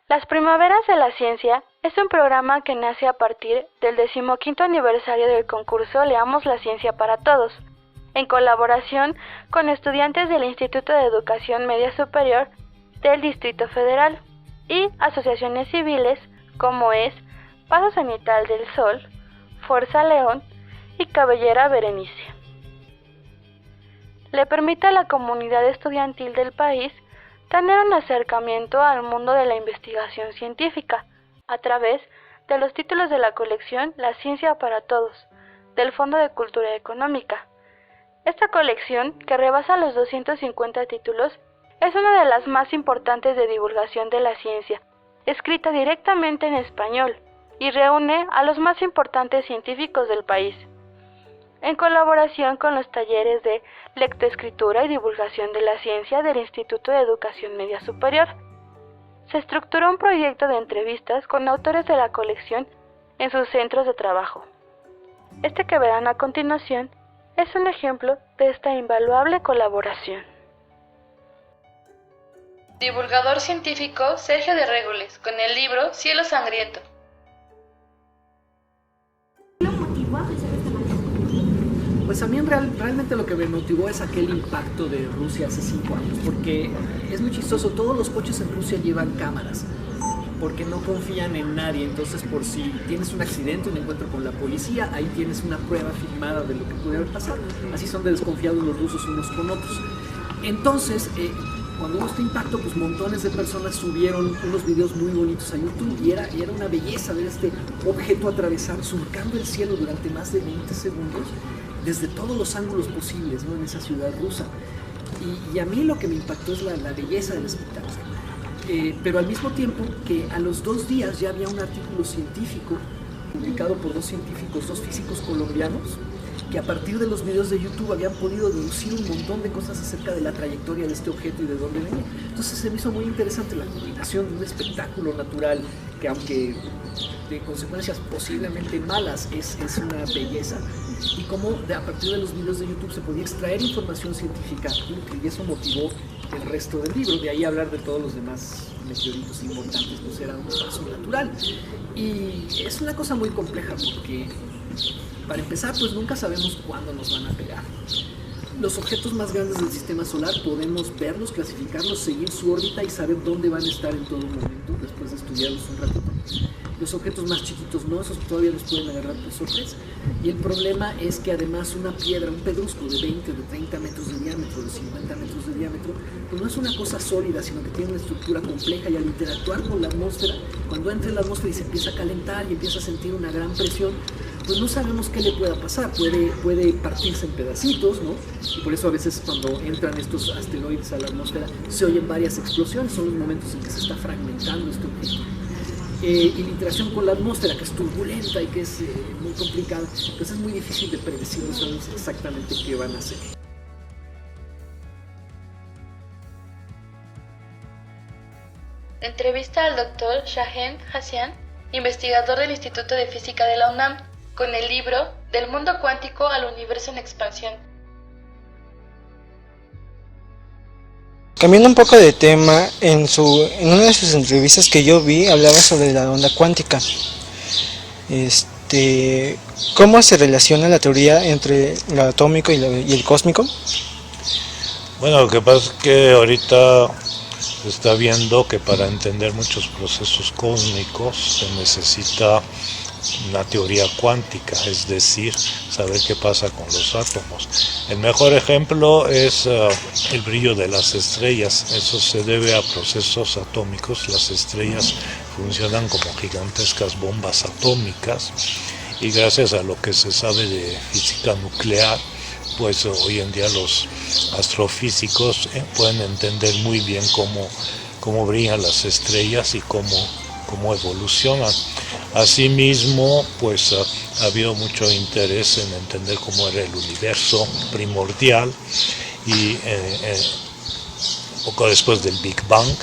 Las Primaveras de la Ciencia es un programa que nace a partir del 15º aniversario del concurso Leamos la Ciencia para Todos, en colaboración con estudiantes del Instituto de Educación Media Superior del Distrito Federal y asociaciones civiles como es Paso Cenital del Sol, Fuerza León y Cabellera Berenice. Le permite a la comunidad estudiantil del país tener un acercamiento al mundo de la investigación científica a través de los títulos de la colección La Ciencia para Todos, del Fondo de Cultura Económica. Esta colección, que rebasa los 250 títulos, es una de las más importantes de divulgación de la ciencia, escrita directamente en español, y reúne a los más importantes científicos del país. En colaboración con los talleres de lectoescritura y divulgación de la ciencia del Instituto de Educación Media Superior, se estructuró un proyecto de entrevistas con autores de la colección en sus centros de trabajo. Este que verán a continuación es un ejemplo de esta invaluable colaboración. Divulgador científico Sergio de Régules, con el libro Cielo Sangriento. Pues a mí realmente lo que me motivó es aquel impacto de Rusia hace 5 años, porque es muy chistoso, todos los coches en Rusia llevan cámaras, porque no confían en nadie, entonces por si tienes un accidente, un encuentro con la policía, ahí tienes una prueba filmada de lo que puede haber pasado. Así son de desconfiados los rusos unos con otros. Entonces, cuando hubo este impacto, pues montones de personas subieron unos videos muy bonitos a YouTube y era una belleza ver este objeto atravesar, surcando el cielo durante más de 20 segundos, desde todos los ángulos posibles, ¿no?, en esa ciudad rusa. Y a mí lo que me impactó es la belleza del espectáculo. Pero al mismo tiempo que a los 2 días ya había un artículo científico publicado por 2 científicos, 2 físicos colombianos, que a partir de los videos de YouTube habían podido deducir un montón de cosas acerca de la trayectoria de este objeto y de dónde venía. Entonces se me hizo muy interesante la combinación de un espectáculo natural que, aunque de consecuencias posiblemente malas, es una belleza, y cómo a partir de los videos de YouTube se podía extraer información científica útil, y eso motivó el resto del libro. De ahí hablar de todos los demás meteoritos importantes, pues era un paso natural. Y es una cosa muy compleja porque, para empezar, pues nunca sabemos cuándo nos van a pegar. Los objetos más grandes del sistema solar podemos verlos, clasificarlos, seguir su órbita y saber dónde van a estar en todo momento después de estudiarlos un ratito. Los objetos más chiquitos no, esos todavía nos pueden agarrar por sorpresa. Y el problema es que además una piedra, un pedrusco de 20, de 30 metros de diámetro, de 50 metros de diámetro, pues no es una cosa sólida, sino que tiene una estructura compleja, y al interactuar con la atmósfera, cuando entra en la atmósfera y se empieza a calentar y empieza a sentir una gran presión, pues no sabemos qué le pueda pasar. Puede partirse en pedacitos, ¿no? Y por eso a veces cuando entran estos asteroides a la atmósfera se oyen varias explosiones, son los momentos en que se está fragmentando este objeto. Y la interacción con la atmósfera, que es turbulenta y que es muy complicada, pues es muy difícil de predecir, no sabemos exactamente qué van a hacer. Entrevista al Dr. Shahen Hassian, investigador del Instituto de Física de la UNAM, con el libro Del mundo cuántico al universo en expansión. Cambiando un poco de tema, en una de sus entrevistas que yo vi, hablaba sobre la onda cuántica. ¿Cómo se relaciona la teoría entre lo atómico y el cósmico? Bueno, lo que pasa es que ahorita se está viendo que para entender muchos procesos cósmicos se necesita una teoría cuántica, es decir, saber qué pasa con los átomos. El mejor ejemplo es el brillo de las estrellas. Eso se debe a procesos atómicos. Las estrellas funcionan como gigantescas bombas atómicas, y gracias a lo que se sabe de física nuclear, pues hoy en día los astrofísicos pueden entender muy bien cómo brillan las estrellas y cómo evolucionan. Asimismo, pues ha habido mucho interés en entender cómo era el universo primordial y poco después del Big Bang,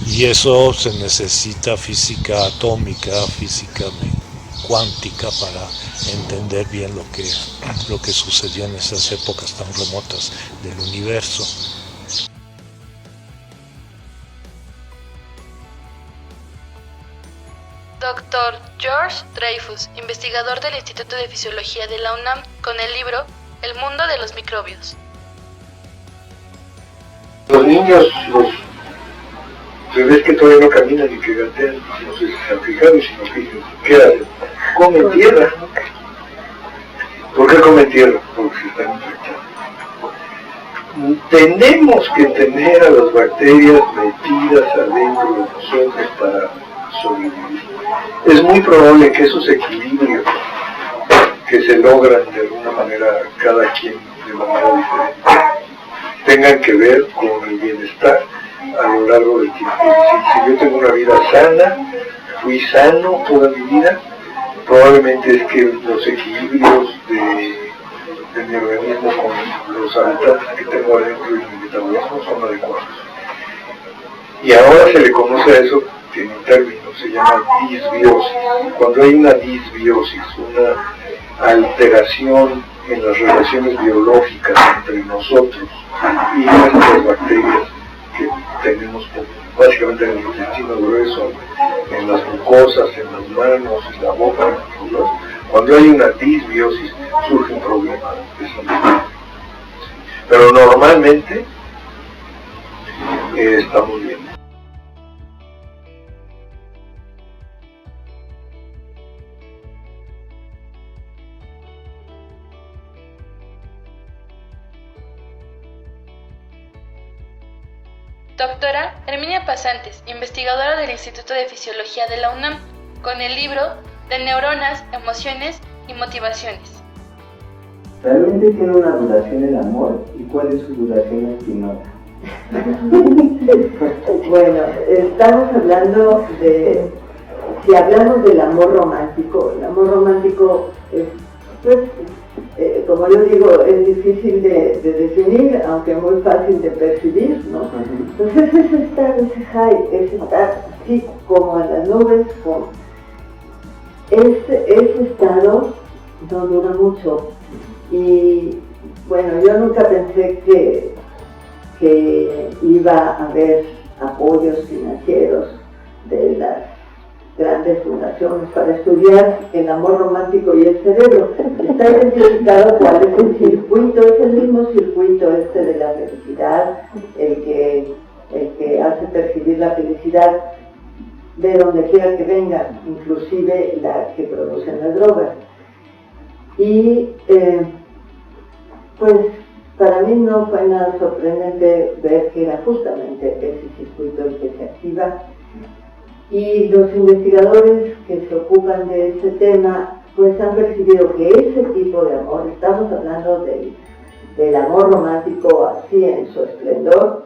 y eso se necesita física atómica, física cuántica para entender bien lo que sucedió en esas épocas tan remotas del universo. Dr. George Dreyfus, investigador del Instituto de Fisiología de la UNAM, con el libro El mundo de los microbios. Los niños, los bebés que todavía no caminan y que gatean, no sé si se han fijado, sino que ¿qué hacen? Comen tierra. ¿Por qué comen tierra? Porque se están infectando. Tenemos que tener a las bacterias metidas adentro de nosotros para sobrevivir. Es muy probable que esos equilibrios que se logran de alguna manera cada quien de manera diferente tengan que ver con el bienestar a lo largo del tiempo. Si yo tengo una vida sana, fui sano toda mi vida, probablemente es que los equilibrios de mi organismo con los habitantes que tengo adentro y mi metabolismo son adecuados. Y ahora se le conoce a eso, tiene un término, se llama disbiosis. Cuando hay una disbiosis, una alteración en las relaciones biológicas entre nosotros y nuestras bacterias que tenemos básicamente en el intestino grueso, en las mucosas, en las manos, en la boca, cuando hay una disbiosis surge un problema de salud. Pero normalmente estamos bien. Doctora Herminia Pasantes, investigadora del Instituto de Fisiología de la UNAM, con el libro de Neuronas, Emociones y Motivaciones. ¿Realmente tiene una duración el amor? ¿Y cuál es su duración espinosa? Bueno, estamos hablando de... Si hablamos del amor romántico, el amor romántico es, pues, como yo digo, es difícil de definir, aunque muy fácil de percibir, ¿no? Entonces es estar, ese high, es estar así como en las nubes, ese estado no dura mucho. Y bueno, yo nunca pensé que iba a haber apoyos financieros de las grandes fundaciones para estudiar el amor romántico y el cerebro. Está identificado cuál es el circuito, es el mismo circuito de la felicidad, el que hace percibir la felicidad de donde quiera que venga, inclusive la que producen las drogas. Y pues para mí no fue nada sorprendente ver que era justamente ese circuito el que se activa. Y los investigadores que se ocupan de ese tema, pues han percibido que ese tipo de amor, estamos hablando del amor romántico así en su esplendor,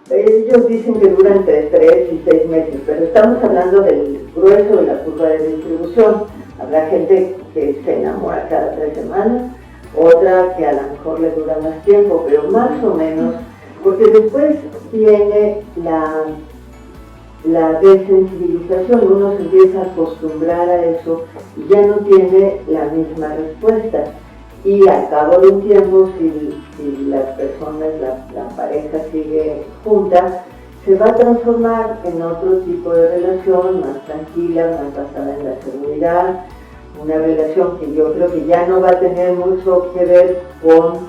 ellos dicen que dura entre 3 y 6 meses, pero estamos hablando del grueso de la curva de distribución. Habrá gente que se enamora cada 3 semanas, otra que a lo mejor le dura más tiempo, pero más o menos, porque después viene la desensibilización, uno se empieza a acostumbrar a eso y ya no tiene la misma respuesta. Y al cabo de un tiempo, si las personas, la pareja sigue junta, se va a transformar en otro tipo de relación, más tranquila, más basada en la seguridad, una relación que yo creo que ya no va a tener mucho que ver con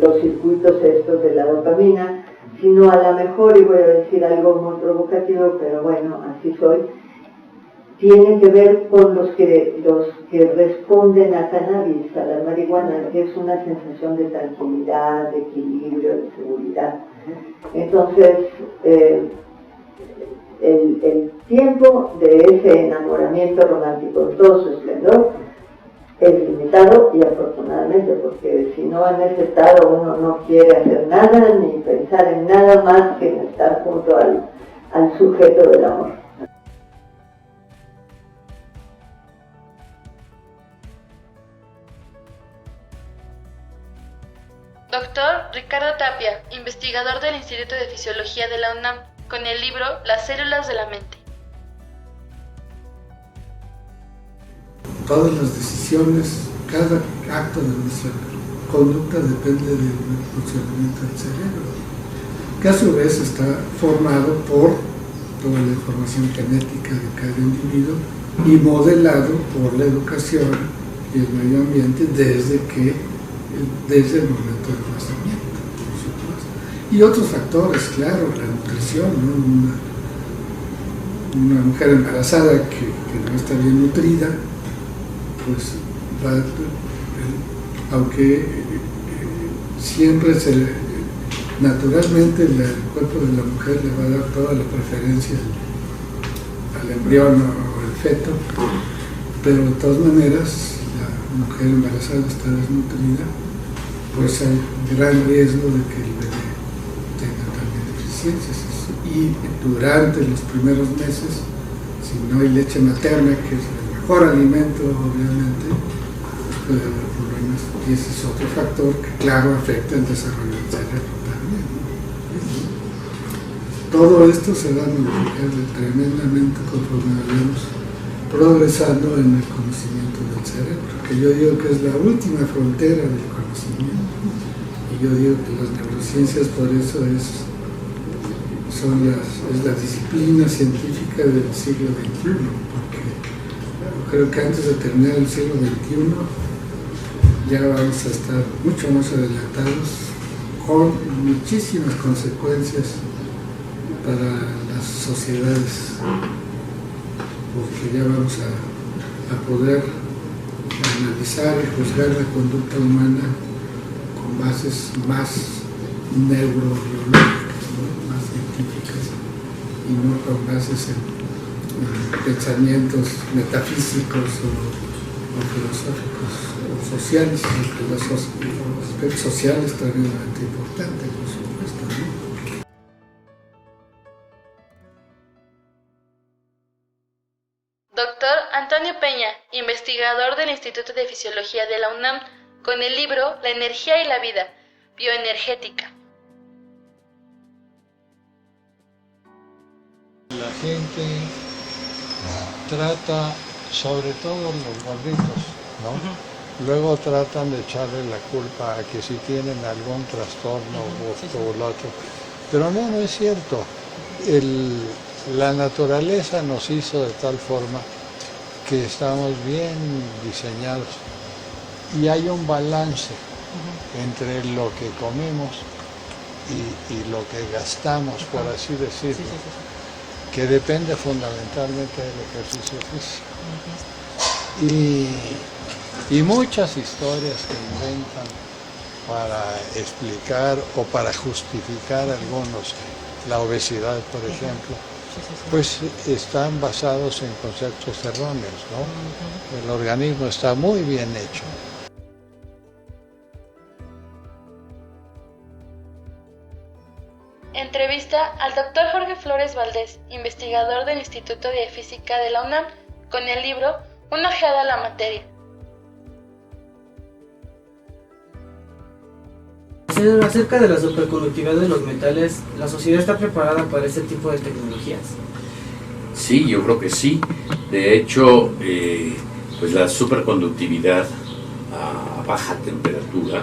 los circuitos estos de la dopamina, sino a lo mejor, y voy a decir algo muy provocativo, pero bueno, así soy, tiene que ver con los que responden a cannabis, a la marihuana, que es una sensación de tranquilidad, de equilibrio, de seguridad. Entonces, el tiempo de ese enamoramiento romántico en todo su esplendor es limitado, y afortunadamente, porque si no en ese estado uno no quiere hacer nada ni pensar en nada más que en estar junto al sujeto del amor. Doctor Ricardo Tapia, investigador del Instituto de Fisiología de la UNAM, con el libro Las células de la mente. Todas las decisiones, cada acto de nuestra conducta depende del funcionamiento del cerebro, que a su vez está formado por toda la información genética de cada individuo y modelado por la educación y el medio ambiente desde el momento del nacimiento, por supuesto. Y otros factores, claro, la nutrición, ¿no? Una mujer embarazada que no está bien nutrida, pues aunque siempre naturalmente el cuerpo de la mujer le va a dar toda la preferencia al embrión o al feto, pero de todas maneras la mujer embarazada está desnutrida, pues hay gran riesgo de que el bebé tenga también deficiencias. Y durante los primeros meses, si no hay leche materna, que es el mejor alimento obviamente, pues puede haber problemas, y ese es otro factor que claro afecta el desarrollo del cerebro también, ¿no? Todo esto se va a modificar tremendamente conforme vayamos progresando en el conocimiento del cerebro, que yo digo que es la última frontera del conocimiento, y yo digo que las neurociencias por eso es la disciplina científica del siglo XXI, porque yo creo que antes de terminar el siglo XXI ya vamos a estar mucho más adelantados, con muchísimas consecuencias para las sociedades, porque ya vamos a poder analizar y juzgar la conducta humana con bases más neurobiológicas, ¿no? Más científicas, y no con bases en pensamientos metafísicos o filosóficos o sociales, porque los aspectos sociales es tremendamente importante, por supuesto, ¿no? Doctor Antonio Peña, investigador del Instituto de Fisiología de la UNAM, con el libro La energía y la vida, bioenergética. La gente trata, sobre todo los gorditos, ¿no? Luego tratan de echarle la culpa a que si tienen algún trastorno o esto o lo otro. Pero no es cierto. La naturaleza nos hizo de tal forma que estamos bien diseñados y hay un balance entre lo que comemos y lo que gastamos, por así decirlo, que depende fundamentalmente del ejercicio físico. Y muchas historias que inventan para explicar o para justificar algunos, la obesidad, por ejemplo, pues están basados en conceptos erróneos, ¿no? El organismo está muy bien hecho. Entrevista al Dr. Jorge Flores Valdés, investigador del Instituto de Física de la UNAM, con el libro Una ojeada a la materia. Acerca de la superconductividad de los metales, ¿la sociedad está preparada para este tipo de tecnologías? Sí, yo creo que sí. De hecho, pues la superconductividad a baja temperatura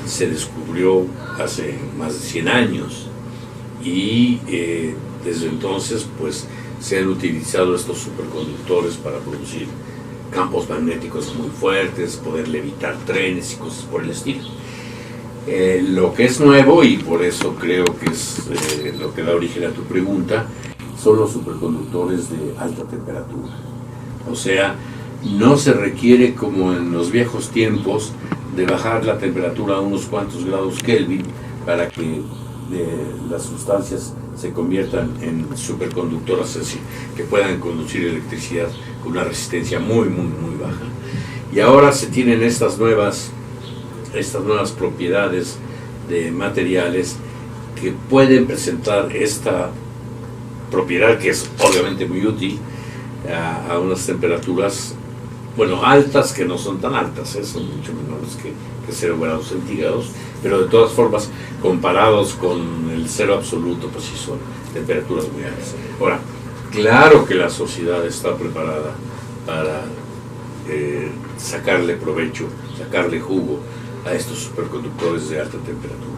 se descubrió hace más de 100 años y desde entonces pues se han utilizado estos superconductores para producir campos magnéticos muy fuertes, poder levitar trenes y cosas por el estilo. Lo que es nuevo, y por eso creo que es lo que da origen a tu pregunta, son los superconductores de alta temperatura. O sea, no se requiere, como en los viejos tiempos, de bajar la temperatura a unos cuantos grados Kelvin para que las sustancias se conviertan en superconductoras, es decir, que puedan conducir electricidad con una resistencia muy baja. Y ahora se tienen estas nuevas propiedades de materiales que pueden presentar esta propiedad, que es obviamente muy útil a unas temperaturas, bueno, altas, que no son tan altas, son mucho menores que 0 grados centígrados, pero de todas formas, comparados con el cero absoluto, pues sí son temperaturas muy altas. Ahora, claro que la sociedad está preparada para sacarle provecho, sacarle jugo a estos superconductores de alta temperatura.